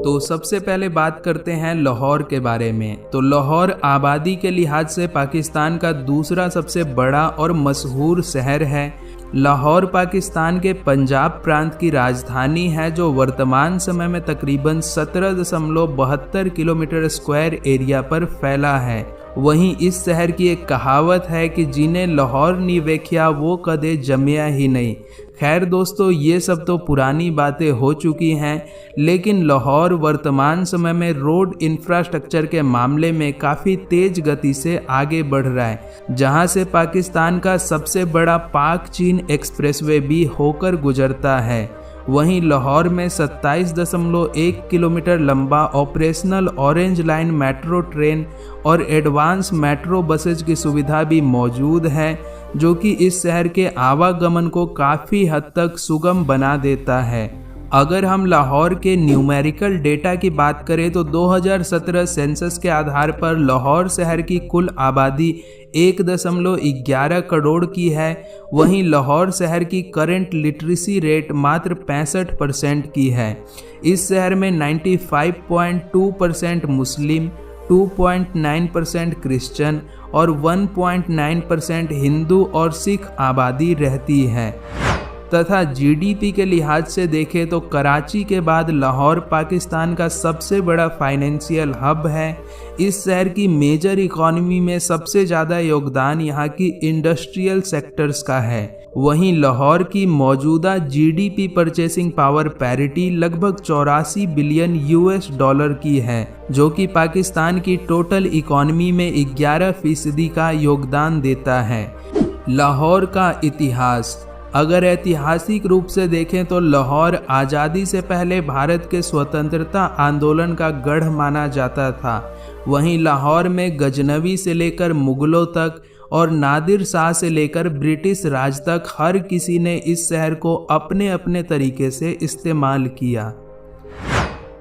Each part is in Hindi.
तो सबसे पहले बात करते हैं लाहौर के बारे में। तो लाहौर आबादी के लिहाज से पाकिस्तान का दूसरा सबसे बड़ा और मशहूर शहर है। लाहौर पाकिस्तान के पंजाब प्रांत की राजधानी है, जो वर्तमान समय में तकरीबन 17.72 किलोमीटर स्क्वायर एरिया पर फैला है। वहीं इस शहर की एक कहावत है कि जिन्हें लाहौर नी वेख्या वो कदे जमिया ही नहीं। खैर दोस्तों, ये सब तो पुरानी बातें हो चुकी हैं, लेकिन लाहौर वर्तमान समय में रोड इंफ्रास्ट्रक्चर के मामले में काफ़ी तेज गति से आगे बढ़ रहा है, जहां से पाकिस्तान का सबसे बड़ा पाक चीन एक्सप्रेसवे भी होकर गुजरता है। वहीं लाहौर में 27.1 किलोमीटर लंबा operational orange line metro train और एडवांस मेट्रो बसेज की सुविधा भी मौजूद है, जो कि इस शहर के आवागमन को काफ़ी हद तक सुगम बना देता है। अगर हम लाहौर के न्यूमेरिकल डेटा की बात करें तो 2017 सेंसस के आधार पर लाहौर शहर की कुल आबादी 1.11 करोड़ की है। वहीं लाहौर शहर की करंट लिटरेसी रेट मात्र 65% की है। इस शहर में 95.2% मुस्लिम, 2.9% क्रिश्चियन और 1.9% हिंदू और सिख आबादी रहती है। तथा जीडीपी के लिहाज से देखें तो कराची के बाद लाहौर पाकिस्तान का सबसे बड़ा फाइनेंशियल हब है। इस शहर की मेजर इकोनॉमी में सबसे ज़्यादा योगदान यहाँ की इंडस्ट्रियल सेक्टर्स का है। वहीं लाहौर की मौजूदा जीडीपी परचेसिंग पावर पैरिटी लगभग 84 बिलियन US की है, जो कि पाकिस्तान की टोटल इकोनॉमी में 11% का योगदान देता है। लाहौर का इतिहास, अगर ऐतिहासिक रूप से देखें तो लाहौर आज़ादी से पहले भारत के स्वतंत्रता आंदोलन का गढ़ माना जाता था। वहीं लाहौर में गजनवी से लेकर मुगलों तक और नादिर शाह से लेकर ब्रिटिश राज तक हर किसी ने इस शहर को अपने अपने तरीके से इस्तेमाल किया।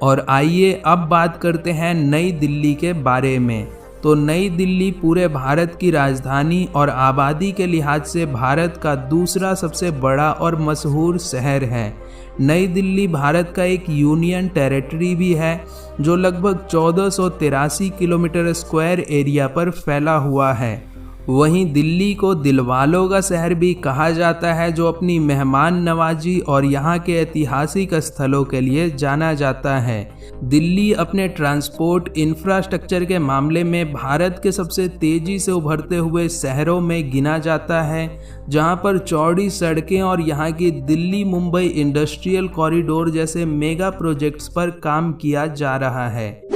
और आइए अब बात करते हैं नई दिल्ली के बारे में। तो नई दिल्ली पूरे भारत की राजधानी और आबादी के लिहाज से भारत का दूसरा सबसे बड़ा और मशहूर शहर है। नई दिल्ली भारत का एक यूनियन टेरिटरी भी है, जो लगभग 1483 किलोमीटर स्क्वायर एरिया पर फैला हुआ है। वहीं दिल्ली को दिलवालों का शहर भी कहा जाता है, जो अपनी मेहमान नवाजी और यहाँ के ऐतिहासिक स्थलों के लिए जाना जाता है। दिल्ली अपने ट्रांसपोर्ट इंफ्रास्ट्रक्चर के मामले में भारत के सबसे तेजी से उभरते हुए शहरों में गिना जाता है, जहाँ पर चौड़ी सड़कें और यहाँ की दिल्ली मुंबई इंडस्ट्रियल कॉरिडोर जैसे मेगा प्रोजेक्ट्स पर काम किया जा रहा है।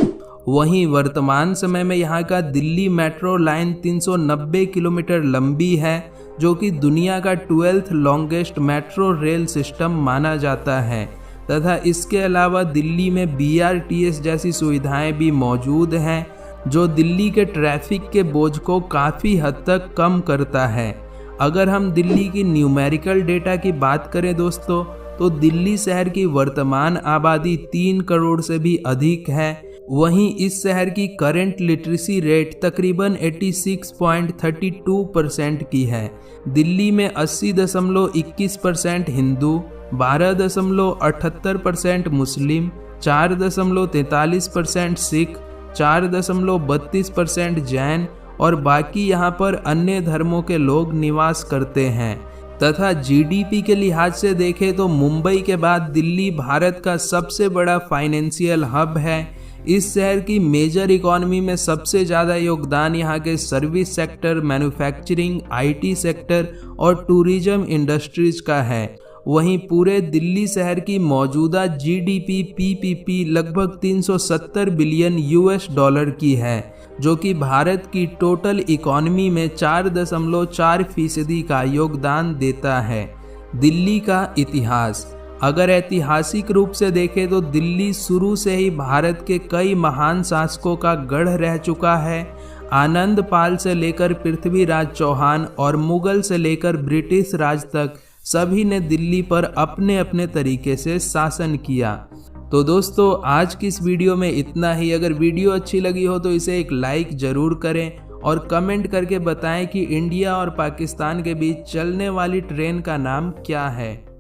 वहीं वर्तमान समय में यहाँ का दिल्ली मेट्रो लाइन 390 किलोमीटर लंबी है, जो कि दुनिया का 12th longest metro rail system माना जाता है। तथा इसके अलावा दिल्ली में BRTS जैसी सुविधाएं भी मौजूद हैं, जो दिल्ली के ट्रैफिक के बोझ को काफ़ी हद तक कम करता है। अगर हम दिल्ली की न्यूमेरिकल डेटा की बात करें दोस्तों, तो दिल्ली शहर की वर्तमान आबादी 3 करोड़ से भी अधिक है। वहीं इस शहर की करंट लिटरेसी रेट तकरीबन 86.32% की है। दिल्ली में 80.21% हिंदू, 12.78% मुस्लिम, 4.43% सिख, 4.32% जैन और बाकी यहाँ पर अन्य धर्मों के लोग निवास करते हैं। तथा जीडीपी के लिहाज से देखें तो मुंबई के बाद दिल्ली भारत का सबसे बड़ा फाइनेंशियल हब है। इस शहर की मेजर इकोनॉमी में सबसे ज़्यादा योगदान यहाँ के service sector, manufacturing, IT sector और टूरिज्म इंडस्ट्रीज का है। वहीं पूरे दिल्ली शहर की मौजूदा जीडीपी PPP लगभग 370 बिलियन US की है, जो कि भारत की टोटल इकोनॉमी में 4.4% का योगदान देता है। दिल्ली का इतिहास, अगर ऐतिहासिक रूप से देखें तो दिल्ली शुरू से ही भारत के कई महान शासकों का गढ़ रह चुका है। आनंद पाल से लेकर पृथ्वीराज चौहान और मुगल से लेकर ब्रिटिश राज तक सभी ने दिल्ली पर अपने अपने तरीके से शासन किया। तो दोस्तों, आज की इस वीडियो में इतना ही। अगर वीडियो अच्छी लगी हो तो इसे एक लाइक ज़रूर करें और कमेंट करके बताएं कि इंडिया और पाकिस्तान के बीच चलने वाली ट्रेन का नाम क्या है।